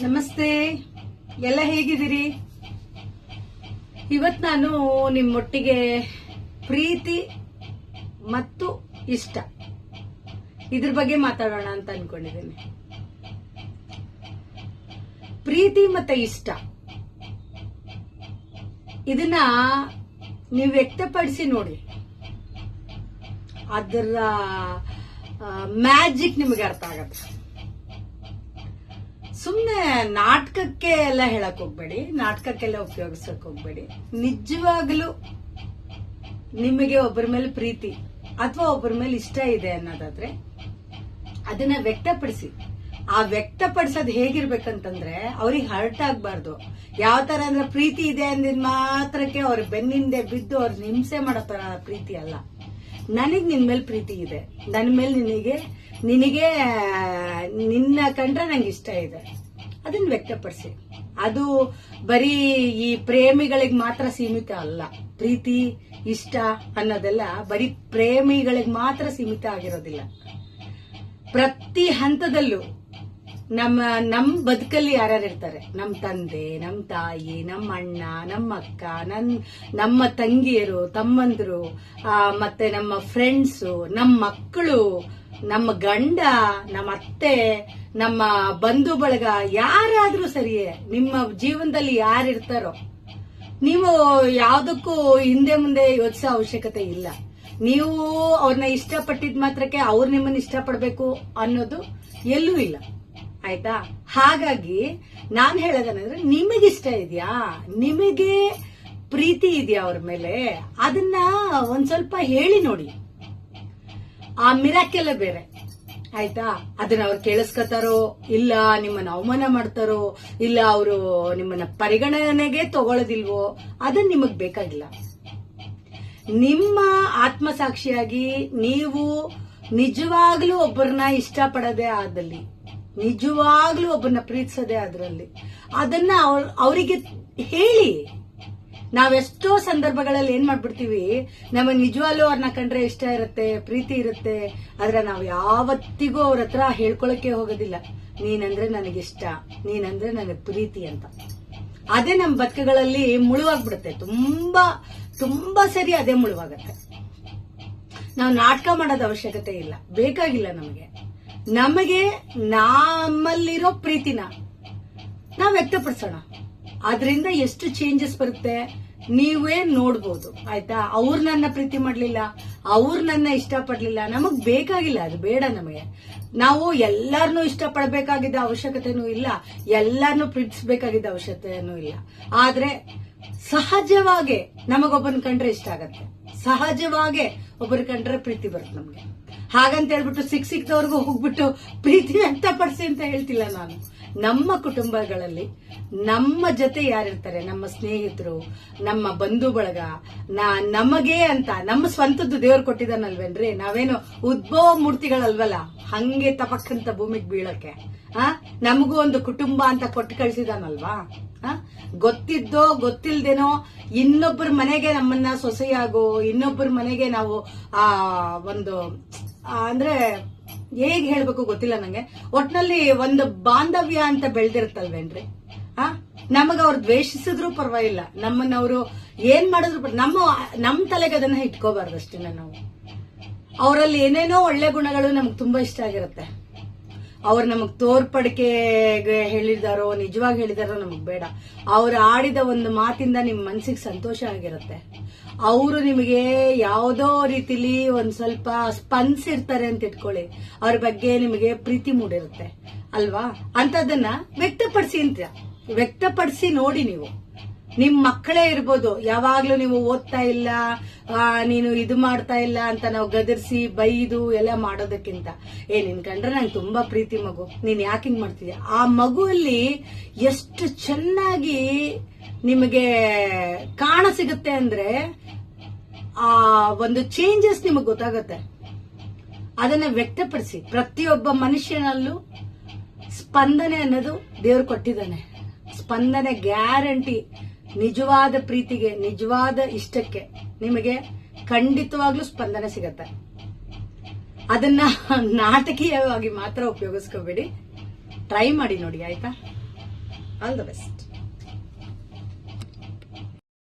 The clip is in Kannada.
ನಮಸ್ತೆ, ಎಲ್ಲ ಹೇಗಿದ್ದೀರಿ? ಇವತ್ ನಾನು ನಿಮ್ಮೊಟ್ಟಿಗೆ ಪ್ರೀತಿ ಮತ್ತು ಇಷ್ಟ ಇದ್ರ ಬಗ್ಗೆ ಮಾತಾಡೋಣ ಅಂತ ಅನ್ಕೊಂಡಿದ್ದೇನೆ. ಪ್ರೀತಿ ಮತ್ತೆ ಇಷ್ಟ ಇದನ್ನ ನೀವು ವ್ಯಕ್ತಪಡಿಸಿ ನೋಡಿ, ಅದರ ಮ್ಯಾಜಿಕ್ ನಿಮಗೆ ಅರ್ಥ ಆಗತ್ತೆ. ಸುಮ್ನೆ ನಾಟಕಕ್ಕೆ ಎಲ್ಲ ಹೇಳಕ್ ಹೋಗ್ಬೇಡಿ, ನಾಟಕಕ್ಕೆಲ್ಲ ಉಪಯೋಗಿಸಕ್ ಹೋಗ್ಬೇಡಿ. ನಿಜವಾಗ್ಲೂ ನಿಮಗೆ ಒಬ್ಬರ ಮೇಲೆ ಪ್ರೀತಿ ಅಥವಾ ಒಬ್ಬರ ಮೇಲೆ ಇಷ್ಟ ಇದೆ ಅನ್ನೋದಾದ್ರೆ ಅದನ್ನ ವ್ಯಕ್ತಪಡಿಸಿ. ಆ ವ್ಯಕ್ತಪಡಿಸೋದು ಹೇಗಿರ್ಬೇಕಂತಂದ್ರೆ ಅವ್ರಿಗೆ ಹರ್ಟ್ ಆಗ್ಬಾರ್ದು. ಯಾವ ತರ ಅಂದ್ರೆ ಪ್ರೀತಿ ಇದೆ ಅಂದಿದ್ ಮಾತ್ರಕ್ಕೆ ಅವ್ರ ಬೆನ್ನಿಂದೆ ಬಿದ್ದು ಅವ್ರ ಹಿಂಸೆ ಮಾಡೋ ತರ ಪ್ರೀತಿ ಅಲ್ಲ. ನನಗ್ ನಿನ್ ಮೇಲೆ ಪ್ರೀತಿ ಇದೆ, ನನ್ನ ಮೇಲೆ ನಿನಗೆ ನಿನ್ನ ಕಂಡ್ರೆ ನಂಗೆ ಇಷ್ಟ ಇದೆ, ಅದನ್ನ ವ್ಯಕ್ತಪಡಿಸಿ. ಅದು ಬರೀ ಈ ಪ್ರೇಮಿಗಳಿಗೆ ಮಾತ್ರ ಸೀಮಿತ ಅಲ್ಲ. ಪ್ರೀತಿ ಇಷ್ಟ ಅನ್ನೋದೆಲ್ಲ ಬರೀ ಪ್ರೇಮಿಗಳಿಗೆ ಮಾತ್ರ ಸೀಮಿತ ಆಗಿರೋದಿಲ್ಲ. ಪ್ರತಿ ಹಂತದಲ್ಲೂ ನಮ್ಮ ಬದುಕಲ್ಲಿ ಯಾರ್ಯಾರು ಇರ್ತಾರೆ, ನಮ್ಮ ತಂದೆ, ನಮ್ಮ ತಾಯಿ, ನಮ್ಮ ಅಣ್ಣ, ನಮ್ಮ ಅಕ್ಕ, ನಮ್ಮ ತಂಗಿಯರು, ತಮ್ಮಂದ್ರು, ಮತ್ತೆ ನಮ್ಮ ಫ್ರೆಂಡ್ಸು, ನಮ್ಮ ಮಕ್ಕಳು, ನಮ್ಮ ಗಂಡ, ನಮ್ಮ ಅತ್ತೆ, ನಮ್ಮ ಬಂಧು ಬಳಗ, ಯಾರಾದ್ರೂ ಸರಿಯೇ ನಿಮ್ಮ ಜೀವನದಲ್ಲಿ ಯಾರಿರ್ತಾರೋ ನೀವು ಯಾವ್ದಕ್ಕೂ ಹಿಂದೆ ಮುಂದೆ ಯೋಚಿಸೋ ಅವಶ್ಯಕತೆ ಇಲ್ಲ. ನೀವು ಅವ್ರನ್ನ ಇಷ್ಟಪಟ್ಟಿದ್ ಮಾತ್ರಕ್ಕೆ ಅವ್ರು ನಿಮ್ಮನ್ನ ಇಷ್ಟಪಡ್ಬೇಕು ಅನ್ನೋದು ಎಲ್ಲೂ ಇಲ್ಲ, ಆಯ್ತಾ? ಹಾಗಾಗಿ ನಾನ್ ಹೇಳೋದಂದ್ರೆ ನಿಮಗಿಷ್ಟ ಇದೆಯಾ, ನಿಮಗೆ ಪ್ರೀತಿ ಇದೆಯಾ ಅವ್ರ ಮೇಲೆ, ಅದನ್ನ ಒಂದ್ ಸ್ವಲ್ಪ ಹೇಳಿ ನೋಡಿ. ಆ ಮಿರಾಕೆಲ್ಲ ಬೇರೆ, ಆಯ್ತಾ? ಅದನ್ನ ಅವ್ರು ಕೇಳಿಸ್ಕೊತಾರೋ ಇಲ್ಲ ನಿಮ್ಮನ್ನ ಅವಮಾನ ಮಾಡ್ತಾರೋ ಇಲ್ಲ ಅವರು ನಿಮ್ಮನ್ನ ಪರಿಗಣನೆಗೆ ತಗೊಳ್ಳೋದಿಲ್ವೋ ಅದನ್ನ ನಿಮಗ್ ಬೇಕಾಗಿಲ್ಲ. ನಿಮ್ಮ ಆತ್ಮಸಾಕ್ಷಿಯಾಗಿ ನೀವು ನಿಜವಾಗ್ಲೂ ಒಬ್ಬರನ್ನ ಇಷ್ಟಪಡೋದೇ ಆದಲ್ಲಿ, ನಿಜವಾಗ್ಲೂ ಒಬ್ಬರನ್ನ ಪ್ರೀತಿಸೋದೇ ಅದರಲ್ಲಿ, ಅದನ್ನ ಅವರಿಗೆ ಹೇಳಿ. ನಾವೆಷ್ಟೋ ಸಂದರ್ಭಗಳಲ್ಲಿ ಏನ್ ಮಾಡ್ಬಿಡ್ತೀವಿ, ನಮ್ಮ ನಿಜವಾಗ್ಲೂ ಅವ್ರನ್ನ ಕಂಡ್ರೆ ಇಷ್ಟ ಇರುತ್ತೆ, ಪ್ರೀತಿ ಇರುತ್ತೆ, ಆದ್ರೆ ನಾವು ಯಾವತ್ತಿಗೂ ಅವ್ರ ಹತ್ರ ಹೇಳ್ಕೊಳಕ್ಕೆ ಹೋಗೋದಿಲ್ಲ. ನೀನಂದ್ರೆ ನನಗಿಷ್ಟ, ನೀನಂದ್ರೆ ನನಗೆ ಪ್ರೀತಿ ಅಂತ. ಅದೇ ನಮ್ಮ ಬದುಕುಗಳಲ್ಲಿ ಮುಳುವಾಗ್ಬಿಡುತ್ತೆ. ತುಂಬಾ ಸರಿ ಅದೇ ಮುಳುವಾಗತ್ತೆ. ನಾವು ನಾಟಕ ಮಾಡೋದ ಅವಶ್ಯಕತೆ ಇಲ್ಲ, ಬೇಕಾಗಿಲ್ಲ ನಮಗೆ ನಮ್ಮಲ್ಲಿರೋ ಪ್ರೀತಿನ ನಾವು ವ್ಯಕ್ತಪಡಿಸೋಣ. ಅದರಿಂದ ಎಷ್ಟು ಚೇಂಜಸ್ ಬರುತ್ತೆ ನೀವೇ ನೋಡ್ಬೋದು, ಆಯ್ತಾ? ಅವ್ರು ನನ್ನ ಪ್ರೀತಿ ಮಾಡ್ಲಿಲ್ಲ, ಅವ್ರು ನನ್ನ ಇಷ್ಟಪಡ್ಲಿಲ್ಲ, ನಮಗ್ ಬೇಕಾಗಿಲ್ಲ, ಅದು ಬೇಡ ನಮಗೆ. ನಾವು ಎಲ್ಲಾರನ್ನೂ ಇಷ್ಟಪಡಬೇಕಾಗಿದ್ದ ಅವಶ್ಯಕತೆನೂ ಇಲ್ಲ, ಎಲ್ಲಾರನ್ನೂ ಪ್ರೀತಿಸಬೇಕಾಗಿದ್ದ ಅವಶ್ಯಕತೆನೂ ಇಲ್ಲ. ಆದ್ರೆ ಸಹಜವಾಗಿ ನಮಗೊಬ್ಬನ ಕಂಡ್ರೆ ಇಷ್ಟ ಆಗತ್ತೆ, ಸಹಜವಾಗಿ ಒಬ್ಬರ ಕಂಡ್ರೆ ಪ್ರೀತಿ ಬರುತ್ತೆ ನಮ್ಗೆ. ಹಾಗಂತ ಹೇಳ್ಬಿಟ್ಟು ಸಿಕ್ದವ್ರಿಗೂ ಹೋಗ್ಬಿಟ್ಟು ಪ್ರೀತಿ ವ್ಯಕ್ತಪಡಿಸಿ ಅಂತ ಹೇಳ್ತಿಲ್ಲ ನಾನು. ನಮ್ಮ ಕುಟುಂಬಗಳಲ್ಲಿ ನಮ್ಮ ಜೊತೆ ಯಾರಿರ್ತಾರೆ, ನಮ್ಮ ಸ್ನೇಹಿತರು, ನಮ್ಮ ಬಂಧು ಬಳಗ, ನಮಗೆ ಅಂತ ನಮ್ಮ ಸ್ವಂತದ್ದು ದೇವ್ರು ಕೊಟ್ಟಿದ್ದಾನಲ್ವೇನ್ರಿ, ನಾವೇನು ಉದ್ಭವ ಮೂರ್ತಿಗಳಲ್ವಲ್ಲ, ಹಂಗೆ ತಪಕ್ಕಂತ ಭೂಮಿಗೆ ಬೀಳಕ್ಕೆ ನಮಗೂ ಒಂದು ಕುಟುಂಬ ಅಂತ ಕೊಟ್ಟು ಕಳ್ಸಿದಾನಲ್ವಾ? ಗೊತ್ತಿದ್ದೋ ಗೊತ್ತಿಲ್ದೇನೋ ಇನ್ನೊಬ್ಬರ ಮನೆಗೆ ನಮ್ಮನ್ನ ಸೊಸೆಯಾಗೋ, ಇನ್ನೊಬ್ಬರ ಮನೆಗೆ ನಾವು ಒಂದು ಅಂದ್ರೆ ಹೇಗ್ ಹೇಳ್ಬೇಕು ಗೊತ್ತಿಲ್ಲ ನಂಗೆ, ಒಟ್ನಲ್ಲಿ ಒಂದು ಬಾಂಧವ್ಯ ಅಂತ ಬೆಳ್ದಿರುತ್ತಲ್ವೇನ್ರಿ. ನಮಗ ಅವ್ರು ದ್ವೇಷಿಸಿದ್ರು ಪರವಾಗಿಲ್ಲ, ನಮ್ಮನ್ನ ಅವರು ಏನ್ ಮಾಡಿದ್ರು ನಮ್ಮ ತಲೆಗೆ ಅದನ್ನ ಇಟ್ಕೋಬಾರ್ದು ಅಷ್ಟೇ. ನಾವು ಅವರಲ್ಲಿ ಏನೇನೋ ಒಳ್ಳೆ ಗುಣಗಳು ನಮಗ್ ತುಂಬಾ ಇಷ್ಟ ಆಗಿರುತ್ತೆ. ಅವ್ರು ನಮಗ್ ತೋರ್ಪಡಿಕೆಗೆ ಹೇಳಿದಾರೋ ನಿಜವಾಗಿ ಹೇಳಿದಾರೋ ನಮಗ್ ಬೇಡ. ಅವ್ರು ಆಡಿದ ಒಂದು ಮಾತಿಂದ ನಿಮ್ ಮನ್ಸಿಗೆ ಸಂತೋಷ ಆಗಿರುತ್ತೆ. ಅವರು ನಿಮಗೆ ಯಾವುದೋ ರೀತಿಲಿ ಒಂದ್ ಸ್ವಲ್ಪ ಸ್ಪಂದಿಸಿರ್ತಾರೆ ಅಂತ ಇಟ್ಕೊಳ್ಳಿ, ಅವ್ರ ಬಗ್ಗೆ ನಿಮಗೆ ಪ್ರೀತಿ ಮೂಡಿರುತ್ತೆ ಅಲ್ವಾ? ಅಂತದನ್ನ ವ್ಯಕ್ತಪಡಿಸಿ ನೋಡಿ. ನೀವು ನಿಮ್ ಮಕ್ಕಳೇ ಇರ್ಬೋದು, ಯಾವಾಗ್ಲೂ ನೀವು ಓದ್ತಾ ಇಲ್ಲ, ನೀನು ಇದು ಮಾಡ್ತಾ ಇಲ್ಲ ಅಂತ ನಾವು ಗದರ್ಸಿ ಬೈದು ಎಲ್ಲ ಮಾಡೋದಕ್ಕಿಂತ, ನಿನ್ ಕಂಡ್ರೆ ನಂಗೆ ತುಂಬಾ ಪ್ರೀತಿ ಮಗು, ನೀನ್ ಯಾಕೆ ಹಿಂಗ್ ಮಾಡ್ತಿದ್ಯಾ, ಆ ಮಗುವಲ್ಲಿ ಎಷ್ಟು ಚೆನ್ನಾಗಿ ನಿಮಗೆ ಕಾಣ ಸಿಗುತ್ತೆ ಅಂದ್ರೆ ಆ ಒಂದು ಚೇಂಜಸ್ ನಿಮಗೆ ಗೊತ್ತಾಗುತ್ತೆ. ಅದನ್ನ ವ್ಯಕ್ತಪಡಿಸಿ. ಪ್ರತಿಯೊಬ್ಬ ಮನುಷ್ಯನಲ್ಲೂ ಸ್ಪಂದನೆ ಅನ್ನೋದು ದೇವ್ರು ಕೊಟ್ಟಿದ್ದಾನೆ. ಸ್ಪಂದನೆ ಗ್ಯಾರಂಟಿ. ನಿಜವಾದ ಪ್ರೀತಿಗೆ, ನಿಜವಾದ ಇಷ್ಟಕ್ಕೆ ನಿಮಗೆ ಖಂಡಿತವಾಗ್ಲೂ ಸ್ಪಂದನೆ ಸಿಗತ್ತೆ. ಅದನ್ನ ನಾಟಕೀಯವಾಗಿ ಮಾತ್ರ ಉಪಯೋಗಿಸ್ಕೋಬೇಡಿ, ಟ್ರೈ ಮಾಡಿ ನೋಡಿ, ಆಯ್ತಾ? All the best.